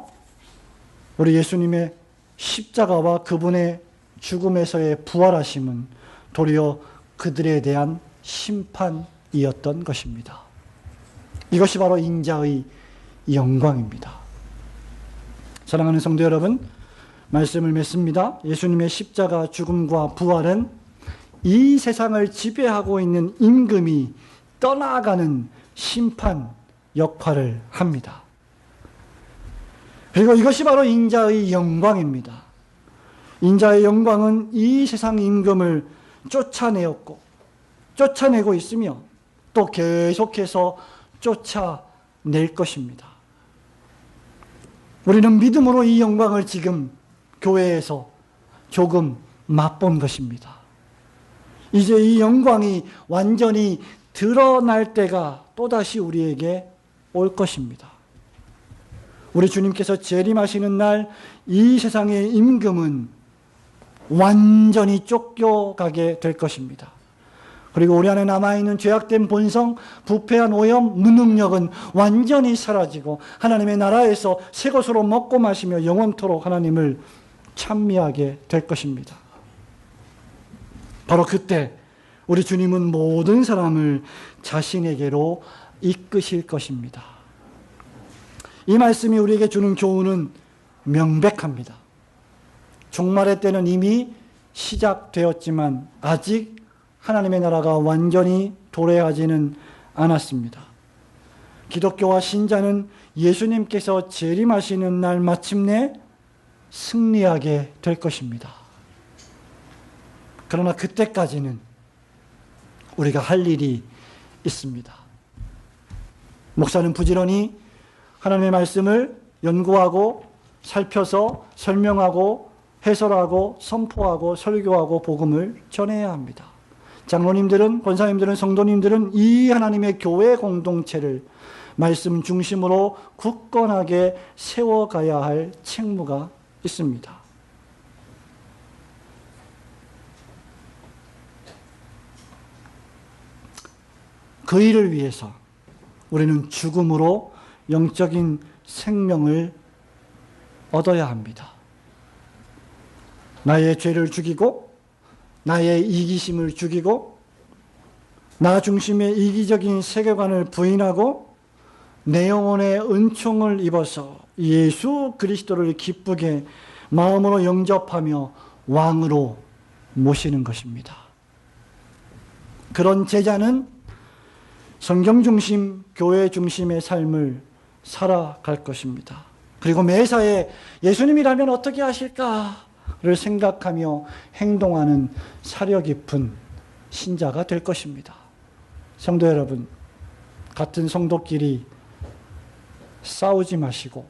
우리 예수님의 십자가와 그분의 죽음에서의 부활하심은 도리어 그들에 대한 심판이었던 것입니다. 이것이 바로 인자의 영광입니다. 사랑하는 성도 여러분, 말씀을 맺습니다. 예수님의 십자가 죽음과 부활은 이 세상을 지배하고 있는 임금이 떠나가는 심판 역할을 합니다. 그리고 이것이 바로 인자의 영광입니다. 인자의 영광은 이 세상 임금을 쫓아내고 있으며 또 계속해서 쫓아낼 것입니다. 우리는 믿음으로 이 영광을 지금 교회에서 조금 맛본 것입니다. 이제 이 영광이 완전히 드러날 때가 또다시 우리에게 올 것입니다. 우리 주님께서 재림하시는 날 이 세상의 임금은 완전히 쫓겨가게 될 것입니다. 그리고 우리 안에 남아있는 죄악된 본성, 부패한 오염, 무능력은 완전히 사라지고 하나님의 나라에서 새 것으로 먹고 마시며 영원토록 하나님을 찬미하게 될 것입니다. 바로 그때 우리 주님은 모든 사람을 자신에게로 이끄실 것입니다. 이 말씀이 우리에게 주는 교훈은 명백합니다. 종말의 때는 이미 시작되었지만 아직 하나님의 나라가 완전히 도래하지는 않았습니다. 기독교와 신자는 예수님께서 재림하시는 날 마침내 승리하게 될 것입니다. 그러나 그때까지는 우리가 할 일이 있습니다. 목사는 부지런히 하나님의 말씀을 연구하고 살펴서 설명하고 해설하고 선포하고 설교하고 복음을 전해야 합니다. 장로님들은, 권사님들은, 성도님들은 이 하나님의 교회 공동체를 말씀 중심으로 굳건하게 세워가야 할 책무가 있습니다. 그 일을 위해서 우리는 죽음으로 영적인 생명을 얻어야 합니다. 나의 죄를 죽이고 나의 이기심을 죽이고 나 중심의 이기적인 세계관을 부인하고 내 영혼의 은총을 입어서 예수 그리스도를 기쁘게 마음으로 영접하며 왕으로 모시는 것입니다. 그런 제자는 성경 중심, 교회 중심의 삶을 살아갈 것입니다. 그리고 매사에 예수님이라면 어떻게 하실까를 생각하며 행동하는 사려 깊은 신자가 될 것입니다. 성도 여러분, 같은 성도끼리 싸우지 마시고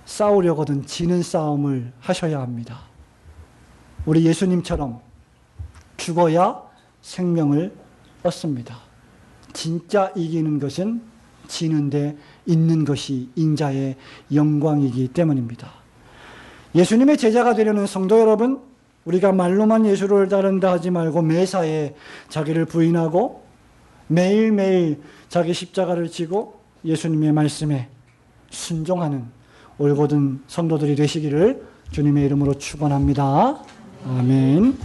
싸우려거든 지는 싸움을 하셔야 합니다. 우리 예수님처럼 죽어야 생명을 얻습니다. 진짜 이기는 것은 지는데 있는 것이 인자의 영광이기 때문입니다. 예수님의 제자가 되려는 성도 여러분, 우리가 말로만 예수를 따른다 하지 말고 매사에 자기를 부인하고 매일매일 자기 십자가를 지고 예수님의 말씀에 순종하는 올곧은 성도들이 되시기를 주님의 이름으로 축원합니다. 아멘.